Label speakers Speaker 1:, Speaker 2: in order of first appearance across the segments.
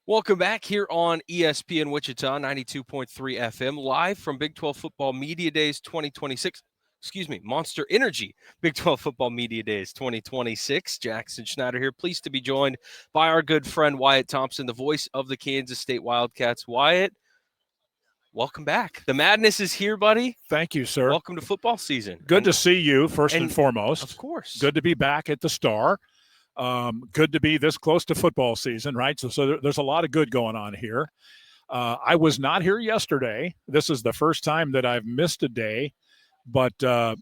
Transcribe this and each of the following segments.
Speaker 1: Welcome back here on ESPN Wichita, 92.3 FM, live from Big 12 Football Media Days 2026. Monster Energy Big 12 Football Media Days 2026. Jackson Schneider here, pleased to be joined by our good friend Wyatt Thompson, the voice of the Kansas State Wildcats. Wyatt, welcome back. The madness is here, buddy.
Speaker 2: Thank you, sir.
Speaker 1: Welcome to football season.
Speaker 2: Good to see you, first and foremost.
Speaker 1: Of course.
Speaker 2: Good to be back at the Star. Good to be this close to football season, right? So there's a lot of good going on here. I was not here yesterday. This is the first time that I've missed a day, but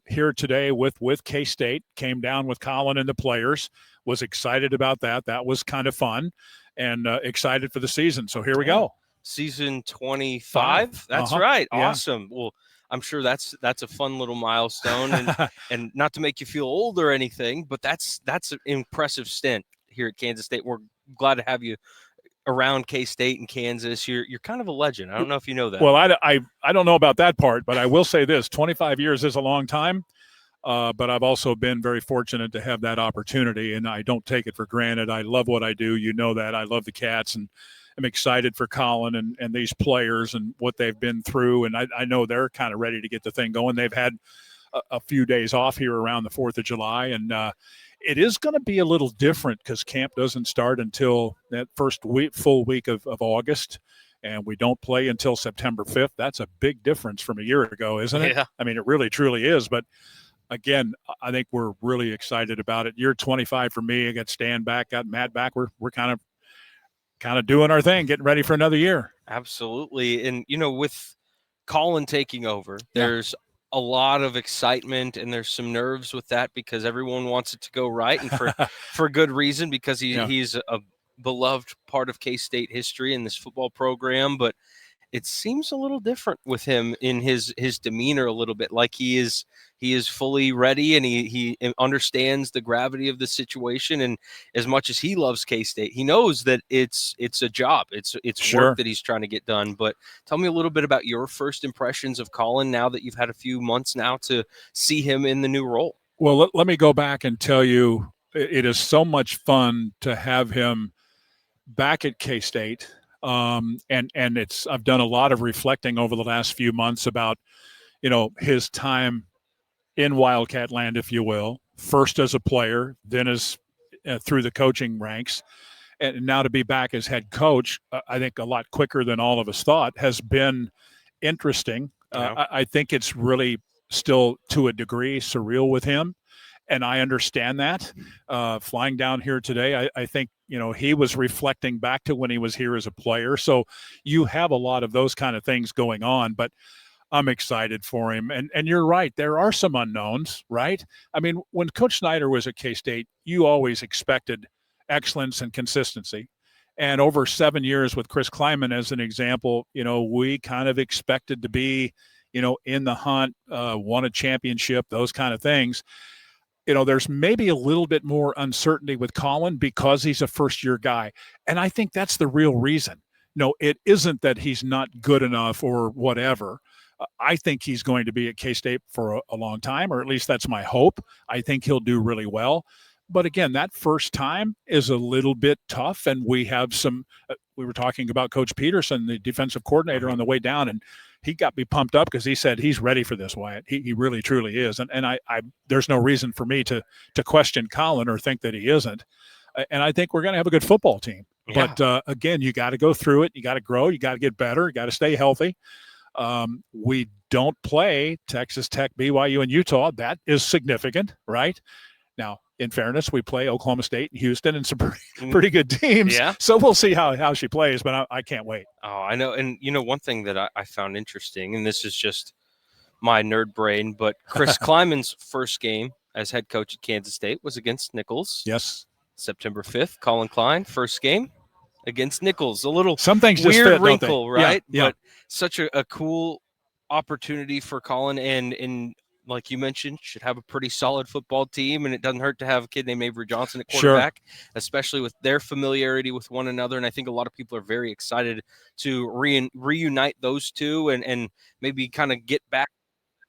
Speaker 2: here today with K-State, came down with Colin and the players, was excited about that. That was kind of fun and excited for the season. So here we go.
Speaker 1: Season 25? That's right.
Speaker 2: Yeah.
Speaker 1: Awesome. Well, I'm sure that's a fun little milestone, and not to make you feel old or anything, but that's an impressive stint here at Kansas State. We're glad to have you around K-State and Kansas. You're kind of a legend. I don't know if you know that.
Speaker 2: Well, I don't know about that part, but I will say this: 25 years is a long time. But I've also been very fortunate to have that opportunity, and I don't take it for granted. I love what I do. You know that. I love the Cats, and I'm excited for Colin and these players and what they've been through. And I know they're kind of ready to get the thing going. They've had a few days off here around the 4th of July. And it is going to be a little different because camp doesn't start until that first full week of August. And we don't play until September 5th. That's a big difference from a year ago, isn't it?
Speaker 1: Yeah.
Speaker 2: I mean, it really, truly is. But again, I think we're really excited about it. Year 25 for me. I got Stan back, got Matt back. We're kind of doing our thing, getting ready for another year.
Speaker 1: Absolutely. And, with Colin taking over, there's a lot of excitement and there's some nerves with that because everyone wants it to go right, and for good reason, because he's a beloved part of K-State history in this football program. But it seems a little different with him in his demeanor, a little bit like he is fully ready, and he understands the gravity of the situation. And as much as he loves K-State, he knows that it's a job. It's
Speaker 2: Sure.
Speaker 1: work that he's trying to get done. But tell me a little bit about your first impressions of Colin now that you've had a few months now to see him in the new role.
Speaker 2: Well, let me go back and tell you, it is so much fun to have him back at K-State. And I've done a lot of reflecting over the last few months about, his time in Wildcat land, if you will, first as a player, then as through the coaching ranks, and now to be back as head coach, I think a lot quicker than all of us thought, has been interesting. I think it's really still to a degree surreal with him. And I understand that. Flying down here today, I think, he was reflecting back to when he was here as a player. So you have a lot of those kind of things going on, but I'm excited for him. And you're right. There are some unknowns, right? I mean, when Coach Snyder was at K-State, you always expected excellence and consistency. And over 7 years with Chris Kleiman as an example, we kind of expected to be, in the hunt, won a championship, those kind of things. There's maybe a little bit more uncertainty with Colin because he's a first-year guy. And I think that's the real reason. No, it isn't that he's not good enough or whatever. I think he's going to be at K-State for a long time, or at least that's my hope. I think he'll do really well. But again, that first time is a little bit tough. And we have we were talking about Coach Peterson, the defensive coordinator, on the way down, and he got me pumped up because he said he's ready for this, Wyatt. He really, truly is. And I there's no reason for me to question Colin or think that he isn't. And I think we're going to have a good football team.
Speaker 1: Yeah.
Speaker 2: But again, you got to go through it. You got to grow. You got to get better. You got to stay healthy. We don't play Texas Tech, BYU, and Utah. That is significant, right? Now, in fairness, we play Oklahoma State and Houston and some pretty good teams.
Speaker 1: Yeah.
Speaker 2: So we'll see how she plays, but I can't wait.
Speaker 1: Oh, I know. And, one thing that I found interesting, and this is just my nerd brain, but Chris Kleiman's first game as head coach at Kansas State was against Nichols.
Speaker 2: Yes.
Speaker 1: September 5th, Colin Klein, first game against Nichols. A little
Speaker 2: some things
Speaker 1: weird
Speaker 2: just fit,
Speaker 1: wrinkle, right?
Speaker 2: Yeah.
Speaker 1: But such a cool opportunity for Colin, and like you mentioned, should have a pretty solid football team, and it doesn't hurt to have a kid named Avery Johnson at quarterback, especially with their familiarity with one another. And I think a lot of people are very excited to reunite those two and maybe kind of get back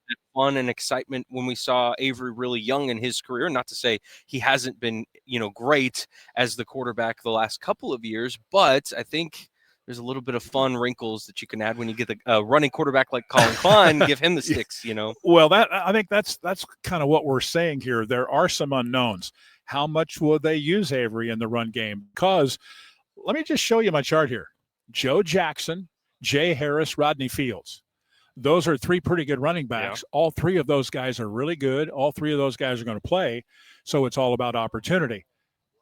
Speaker 1: that fun and excitement when we saw Avery really young in his career. Not to say he hasn't been, great as the quarterback the last couple of years, but I think there's a little bit of fun wrinkles that you can add when you get the running quarterback like Colin Klein, give him the sticks,
Speaker 2: Well, I think that's kind of what we're saying here. There are some unknowns. How much will they use Avery in the run game? Because let me just show you my chart here. Joe Jackson, Jay Harris, Rodney Fields. Those are three pretty good running backs. Yeah. All three of those guys are really good. All three of those guys are going to play. So it's all about opportunity.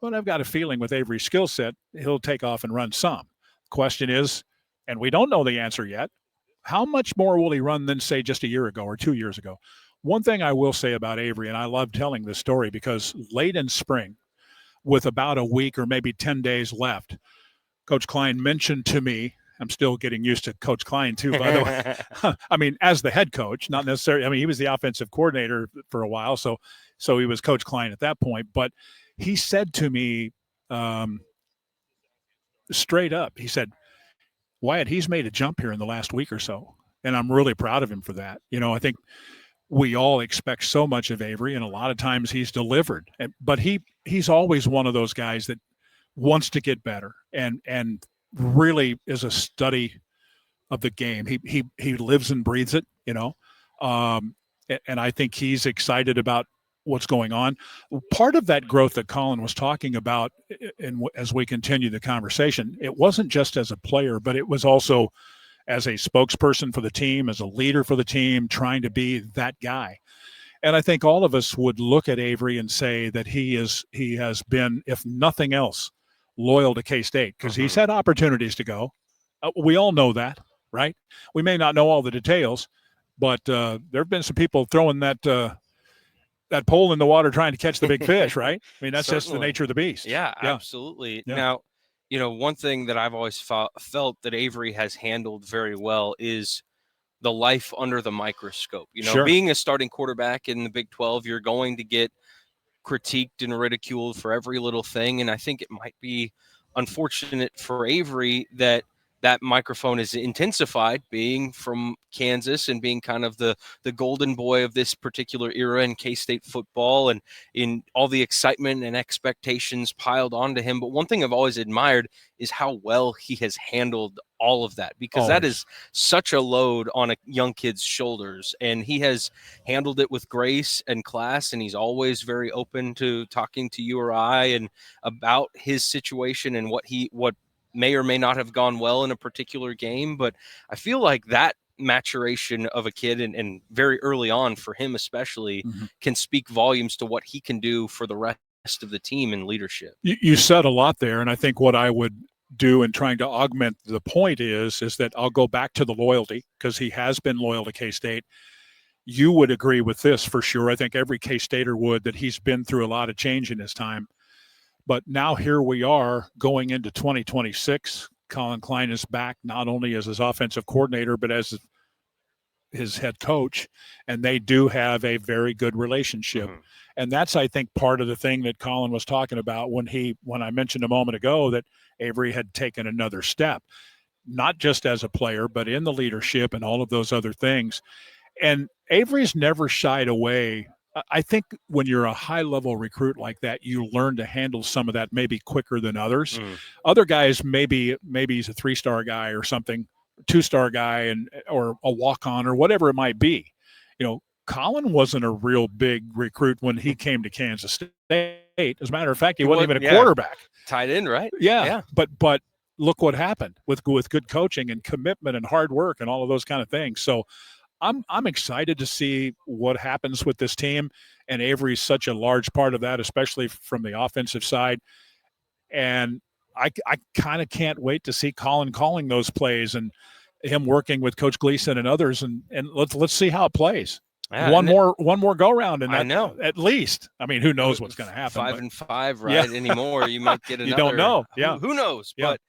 Speaker 2: But I've got a feeling with Avery's skill set, he'll take off and run some. Question is, and we don't know the answer yet, how much more will he run than, say, just a year ago or 2 years ago? One thing I will say about Avery, and I love telling this story because late in spring, with about a week or maybe 10 days left, Coach Klein mentioned to me, I'm still getting used to Coach Klein too, by the way. I mean, as the head coach, not necessarily. I mean, he was the offensive coordinator for a while, so he was Coach Klein at that point. But he said to me straight up, he said, Wyatt, he's made a jump here in the last week or so, and I'm really proud of him for that. I think we all expect so much of Avery, and a lot of times he's delivered. But he's always one of those guys that wants to get better and really is a study of the game. He lives and breathes it, and I think he's excited about what's going on. Part of that growth that Colin was talking about, and as we continue the conversation, it wasn't just as a player, but it was also as a spokesperson for the team, as a leader for the team, trying to be that guy. And I think all of us would look at Avery and say that he has been, if nothing else, loyal to K-State because he's had opportunities to go. We all know that, right? We may not know all the details, but there have been some people throwing that pole in the water trying to catch the big fish, right? I mean, that's just the nature of the beast.
Speaker 1: Yeah, absolutely. Yeah. Now, one thing that I've always felt that Avery has handled very well is the life under the microscope.
Speaker 2: Sure.
Speaker 1: Being a starting quarterback in the Big 12, you're going to get critiqued and ridiculed for every little thing. And I think it might be unfortunate for Avery that microphone is intensified, being from Kansas and being kind of the golden boy of this particular era in K-State football, and in all the excitement and expectations piled onto him. But one thing I've always admired is how well he has handled all of that, because that is such a load on a young kid's shoulders, and he has handled it with grace and class, and he's always very open to talking to you or I and about his situation and what may or may not have gone well in a particular game. But I feel like that maturation of a kid and very early on for him especially can speak volumes to what he can do for the rest of the team in leadership.
Speaker 2: You said a lot there, and I think what I would do in trying to augment the point is that I'll go back to the loyalty, because he has been loyal to K-State. You would agree with this for sure. I think every K-Stater would, that he's been through a lot of change in his time. But now here we are going into 2026. Colin Klein is back not only as his offensive coordinator, but as his head coach, and they do have a very good relationship. And that's, I think, part of the thing that Colin was talking about when I mentioned a moment ago that Avery had taken another step, not just as a player, but in the leadership and all of those other things. And Avery's never shied away. I think when you're a high-level recruit like that, you learn to handle some of that maybe quicker than others. Other guys, maybe he's a 3-star guy or something, 2-star guy, or a walk-on or whatever it might be. Colin wasn't a real big recruit when he came to Kansas State. As a matter of fact, he wasn't even a quarterback.
Speaker 1: Tied in, right?
Speaker 2: Yeah. But look what happened with good coaching and commitment and hard work and all of those kind of things. So I'm excited to see what happens with this team, and Avery's such a large part of that, especially from the offensive side. And I kind of can't wait to see Colin calling those plays and him working with Coach Gleason and others, and let's see how it plays. Yeah, one more go round, and I know at least. I mean, who knows what's going to happen?
Speaker 1: 5-5, right? Yeah. Anymore, you might get another.
Speaker 2: You don't know. Yeah,
Speaker 1: who knows?
Speaker 2: Yeah.
Speaker 1: But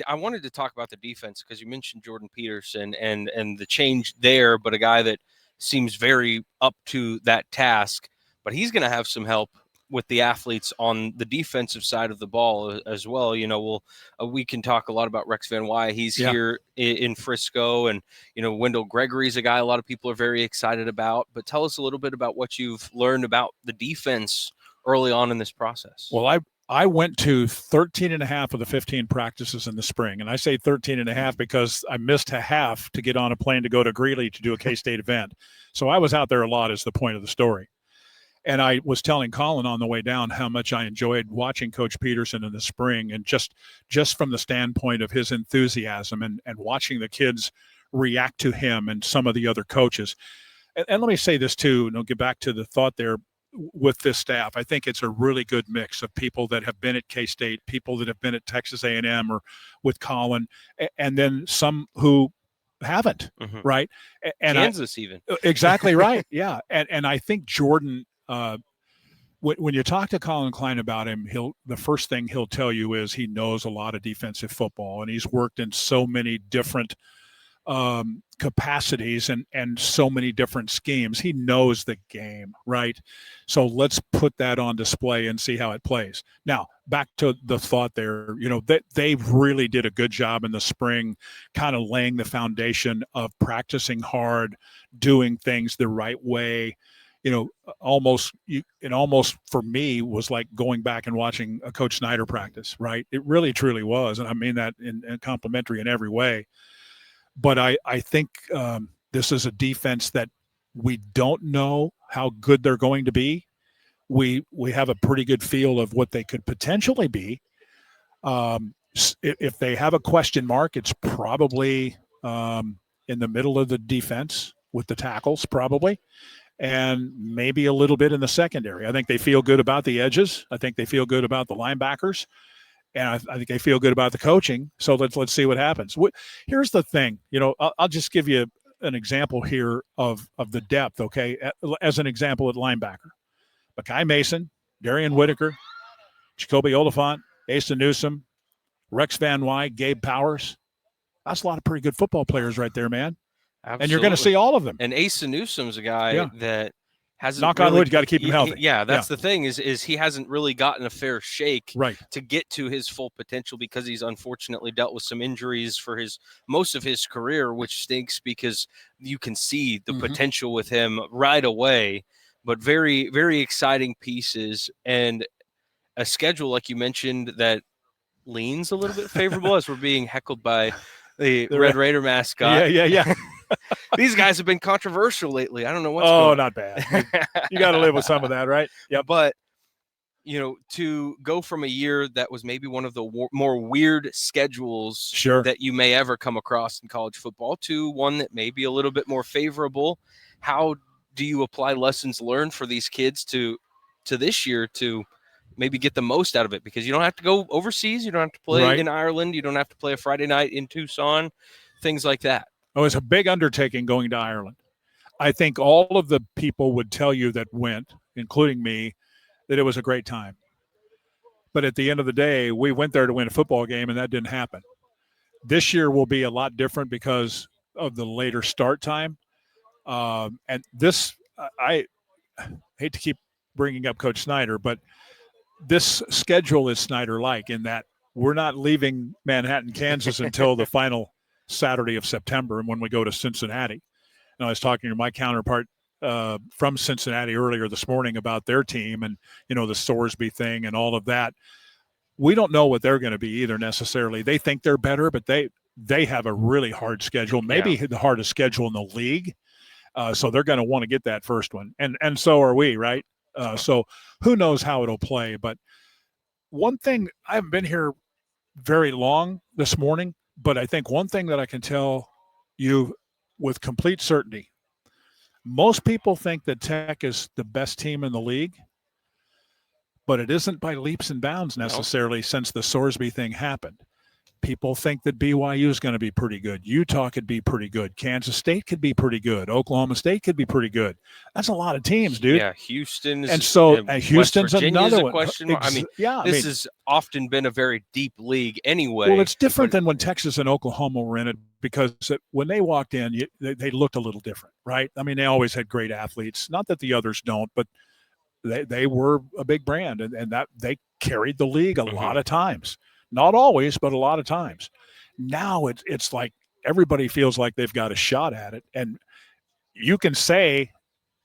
Speaker 1: I wanted to talk about the defense because you mentioned Jordan Peterson and the change there, but a guy that seems very up to that task. But he's going to have some help with the athletes on the defensive side of the ball as well. We can talk a lot about Rex Van Wyatt. He's here in Frisco, and Wendell Gregory's a guy a lot of people are very excited about. But tell us a little bit about what you've learned about the defense early on in this process.
Speaker 2: Well, I went to 13 and a half of the 15 practices in the spring. And I say 13 and a half because I missed a half to get on a plane to go to Greeley to do a K-State event. So I was out there a lot is the point of the story. And I was telling Colin on the way down how much I enjoyed watching Coach Peterson in the spring, and just from the standpoint of his enthusiasm and watching the kids react to him and some of the other coaches. And let me say this too, and I'll get back to the thought there with this staff. I think it's a really good mix of people that have been at K-State, people that have been at Texas A&M or with Colin, and then some who haven't, right? And
Speaker 1: Kansas even.
Speaker 2: Exactly right, yeah. And I think Jordan, when you talk to Colin Klein about him, the first thing he'll tell you is he knows a lot of defensive football, and he's worked in so many different capacities and so many different schemes. He knows the game, right? So let's put that on display and see how it plays. Now, back to the thought there, they really did a good job in the spring, kind of laying the foundation of practicing hard, doing things the right way. Almost for me was like going back and watching a Coach Snyder practice, right? It really, truly was. And I mean that in complimentary in every way. But I think this is a defense that we don't know how good they're going to be. We have a pretty good feel of what they could potentially be. If they have a question mark, it's probably in the middle of the defense with the tackles probably, and maybe a little bit in the secondary. I think they feel good about the edges. I think they feel good about the linebackers. And I think they feel good about the coaching. So let's see what happens. Here's the thing. I'll just give you an example here of the depth, okay? As an example at linebacker. Makai Mason, Darian Whitaker, Jacoby Oliphant, Asa Newsom, Rex Van Wy, Gabe Powers. That's a lot of pretty good football players right there, man.
Speaker 1: Absolutely.
Speaker 2: And you're going to see all of them.
Speaker 1: And Asa Newsom's a guy that hasn't
Speaker 2: knock on wood, you got to keep him healthy.
Speaker 1: That's the thing is he hasn't really gotten a fair shake
Speaker 2: to
Speaker 1: get to his full potential because he's unfortunately dealt with some injuries for most of his career, which stinks because you can see the potential with him right away. But very, very exciting pieces and a schedule, like you mentioned, that leans a little bit favorable as we're being heckled by the Red Raider mascot.
Speaker 2: Yeah.
Speaker 1: These guys have been controversial lately. I don't know what's
Speaker 2: going on. Not bad. You got to live with some of that, right?
Speaker 1: Yeah, but to go from a year that was maybe one of the more weird schedules that you may ever come across in college football to one that may be a little bit more favorable, how do you apply lessons learned for these kids to this year to maybe get the most out of it? Because you don't have to go overseas. You don't have to play in Ireland. You don't have to play a Friday night in Tucson, things like that.
Speaker 2: Oh, it's a big undertaking going to Ireland. I think all of the people would tell you that went, including me, that it was a great time. But at the end of the day, we went there to win a football game, and that didn't happen. This year will be a lot different because of the later start time. And this, I hate to keep bringing up Coach Snyder, but this schedule is Snyder-like in that we're not leaving Manhattan, Kansas until the final Saturday of September and when we go to Cincinnati. And I was talking to my counterpart from Cincinnati earlier this morning about their team and, the Sorsby thing and all of that. We don't know what they're going to be either necessarily. They think they're better, but they have a really hard schedule, maybe the hardest schedule in the league. So they're going to want to get that first one. And so are we, right? So who knows how it'll play. But one thing, I haven't been here very long this morning, but I think one thing that I can tell you with complete certainty, most people think that Tech is the best team in the league, but it isn't by leaps and bounds necessarily since the Sorsby thing happened. People think that BYU is going to be pretty good. Utah could be pretty good. Kansas State could be pretty good. Oklahoma State could be pretty good. That's a lot of teams, dude.
Speaker 1: Yeah, Houston is,
Speaker 2: and so Houston's another one.
Speaker 1: Question mark. This has often been a very deep league anyway.
Speaker 2: Well, it's different than when Texas and Oklahoma were in it because when they walked in, they looked a little different, right? I mean, they always had great athletes. Not that the others don't, but they were a big brand, and that they carried the league a
Speaker 1: Mhm.
Speaker 2: lot of times. Not always, but a lot of times. Now it's like everybody feels like they've got a shot at it, and you can say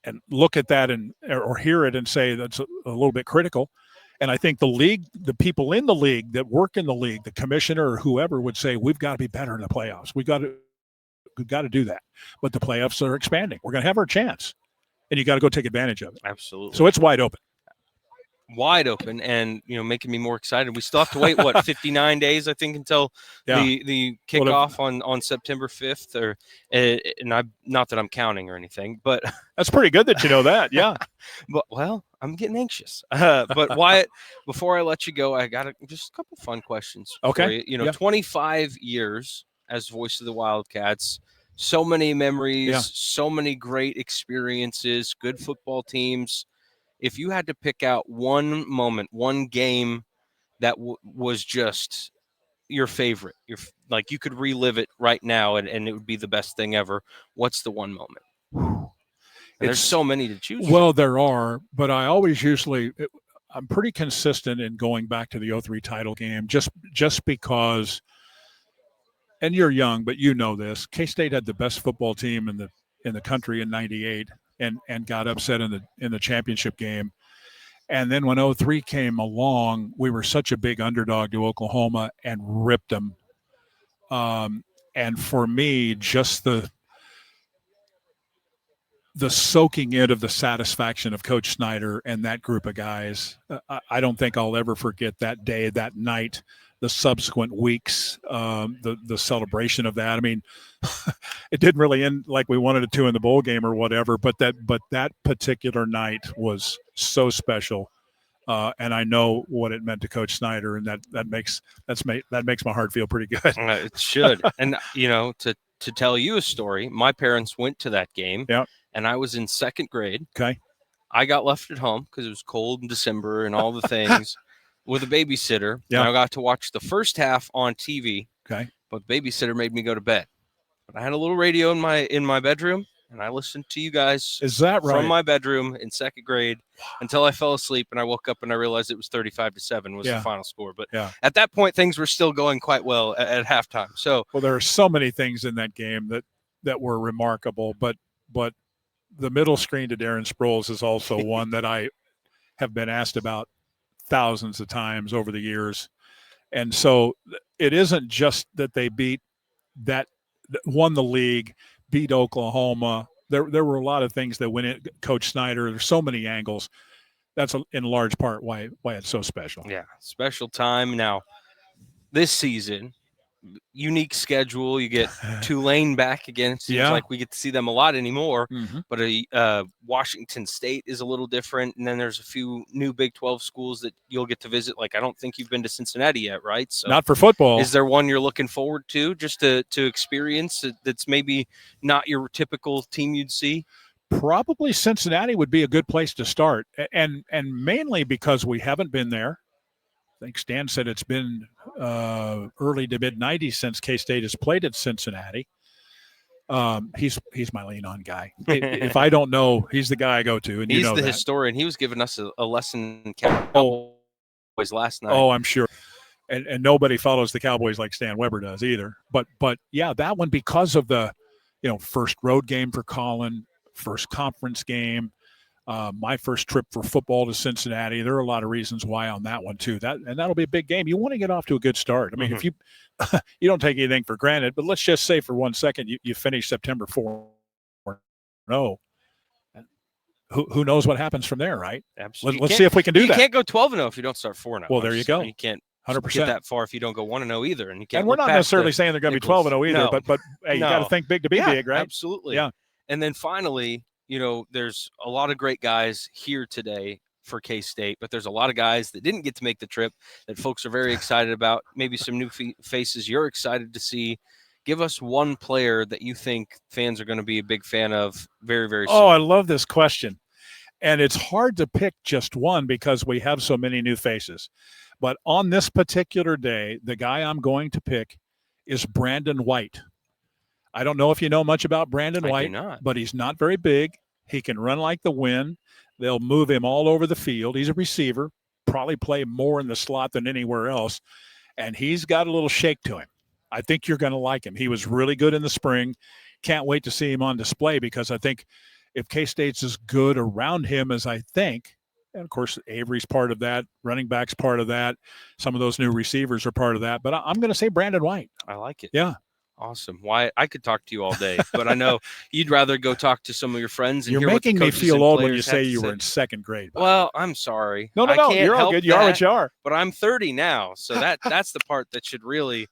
Speaker 2: and look at that or hear it and say that's a little bit critical. And I think the league, the people in the league that work in the league, the commissioner or whoever would say we've got to be better in the playoffs. We've got to do that. But the playoffs are expanding. We're going to have our chance, and you got to go take advantage of it.
Speaker 1: Absolutely.
Speaker 2: So it's wide open.
Speaker 1: Wide open, and making me more excited. We still have to wait 59 days, I think, until the kickoff on September 5th, or and I, not that I'm counting or anything, but
Speaker 2: that's pretty good that you know that. Yeah.
Speaker 1: But I'm getting anxious. But Wyatt, before I let you go, I got just a couple fun questions.
Speaker 2: Okay.
Speaker 1: For you. 25 years as voice of the Wildcats, so many memories, so many great experiences, good football teams. If you had to pick out one moment, one game that was just your favorite, like you could relive it right now and it would be the best thing ever, what's the one moment? And there's so many to choose
Speaker 2: from.
Speaker 1: There
Speaker 2: are, but I always I'm pretty consistent in going back to the 03 title game just because, and you're young, but you know this, K-State had the best football team in the country in 98 and got upset in the championship game. And then when 03 came along, we were such a big underdog to Oklahoma and ripped them. And for me, just the soaking in of the satisfaction of Coach Snyder and that group of guys, I don't think I'll ever forget that day, that night, the subsequent weeks, the celebration of that. I mean, it didn't really end like we wanted it to in the bowl game or whatever, but that particular night was so special. And I know what it meant to Coach Snyder, and that makes my heart feel pretty good.
Speaker 1: It should. And to tell you a story, my parents went to that game.
Speaker 2: Yeah.
Speaker 1: And I was in second grade.
Speaker 2: Okay.
Speaker 1: I got left at home because it was cold in December and all the things with a babysitter.
Speaker 2: Yeah.
Speaker 1: And I got to watch the first half on TV.
Speaker 2: Okay.
Speaker 1: But the babysitter made me go to bed. But I had a little radio in my bedroom, and I listened to you guys.
Speaker 2: Is that right?
Speaker 1: From my bedroom in second grade until I fell asleep, and I woke up and I realized it was 35-7 was the final score. But at that point, things were still going quite well at halftime. So
Speaker 2: there are so many things in that game that were remarkable, but the middle screen to Darren Sproles is also one that I have been asked about thousands of times over the years. And so it isn't just that they won the league, beat Oklahoma. There were a lot of things that went in. Coach Snyder, there's so many angles. That's in large part why it's so special.
Speaker 1: Yeah, special time. Now, this season, unique schedule. You get Tulane back again. It seems like we get to see them a lot anymore.
Speaker 2: Mm-hmm.
Speaker 1: But Washington State is a little different. And then there's a few new Big 12 schools that you'll get to visit. Like, I don't think you've been to Cincinnati yet, right? So
Speaker 2: not for football.
Speaker 1: Is there one you're looking forward to just to experience that's maybe not your typical team you'd see?
Speaker 2: Probably Cincinnati would be a good place to start. And mainly because we haven't been there. I think Stan said it's been early to mid-90s since K-State has played at Cincinnati. He's my lean-on guy. If I don't know, he's the guy I go to. And
Speaker 1: he's the historian. He was giving us a lesson in Cowboys last night.
Speaker 2: Oh, I'm sure. And nobody follows the Cowboys like Stan Weber does either. But yeah, that one because of the first road game for Colin, first conference game. My first trip for football to Cincinnati. There are a lot of reasons why on that one too. That'll be a big game. You want to get off to a good start. I mean, if you don't take anything for granted, but let's just say for 1 second you finish September 4-0. Who knows what happens from there, right?
Speaker 1: Absolutely.
Speaker 2: Let's see if we can do that.
Speaker 1: You can't go 12-0 if you don't start 4-0.
Speaker 2: Well, there you go.
Speaker 1: You can't
Speaker 2: 100%
Speaker 1: get that far if you don't go 1-0 either. And you can't.
Speaker 2: And we're not necessarily saying they're going to be 12-0 either, but hey, you got to think big to be big, right?
Speaker 1: Absolutely.
Speaker 2: Yeah.
Speaker 1: And then finally, there's a lot of great guys here today for K-State, but there's a lot of guys that didn't get to make the trip that folks are very excited about. Maybe some new faces you're excited to see. Give us one player that you think fans are going to be a big fan of very, very soon.
Speaker 2: Oh, I love this question. And it's hard to pick just one because we have so many new faces. But on this particular day, the guy I'm going to pick is Brandon White. I don't know if you know much about Brandon White,
Speaker 1: do not.
Speaker 2: But he's not very big. He can run like the wind. They'll move him all over the field. He's a receiver, probably play more in the slot than anywhere else, and he's got a little shake to him. I think you're going to like him. He was really good in the spring. Can't wait to see him on display because I think if K-State's as good around him as I think, and of course Avery's part of that, running back's part of that, some of those new receivers are part of that, but I'm going to say Brandon Wyatt.
Speaker 1: I like it.
Speaker 2: Yeah.
Speaker 1: Awesome. Wyatt, I could talk to you all day, but I know you'd rather go talk to some of your friends. And
Speaker 2: You're
Speaker 1: hear
Speaker 2: making
Speaker 1: what the
Speaker 2: me
Speaker 1: coaches
Speaker 2: feel
Speaker 1: and
Speaker 2: old when
Speaker 1: players
Speaker 2: you
Speaker 1: have
Speaker 2: say
Speaker 1: to
Speaker 2: you
Speaker 1: say.
Speaker 2: were in second grade.
Speaker 1: Well, I'm sorry.
Speaker 2: No,
Speaker 1: I can't
Speaker 2: you're all
Speaker 1: help
Speaker 2: good. You are what
Speaker 1: that,
Speaker 2: you are.
Speaker 1: But I'm 30 now, so that's the part that should really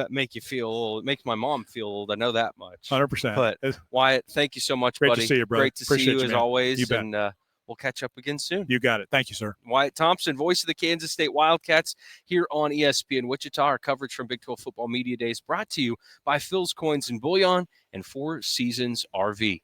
Speaker 1: make you feel old. It makes my mom feel old. I know that much.
Speaker 2: 100%.
Speaker 1: But Wyatt, thank you so much,
Speaker 2: Great
Speaker 1: buddy.
Speaker 2: to see you, brother.
Speaker 1: Great to
Speaker 2: Appreciate
Speaker 1: see you
Speaker 2: you,
Speaker 1: as
Speaker 2: man.
Speaker 1: always.
Speaker 2: You bet.
Speaker 1: And we'll catch up again soon.
Speaker 2: You got it. Thank you, sir.
Speaker 1: Wyatt Thompson, voice of the Kansas State Wildcats here on ESPN Wichita. Our coverage from Big 12 Football Media Days brought to you by Phil's Coins and Bullion and Four Seasons RV.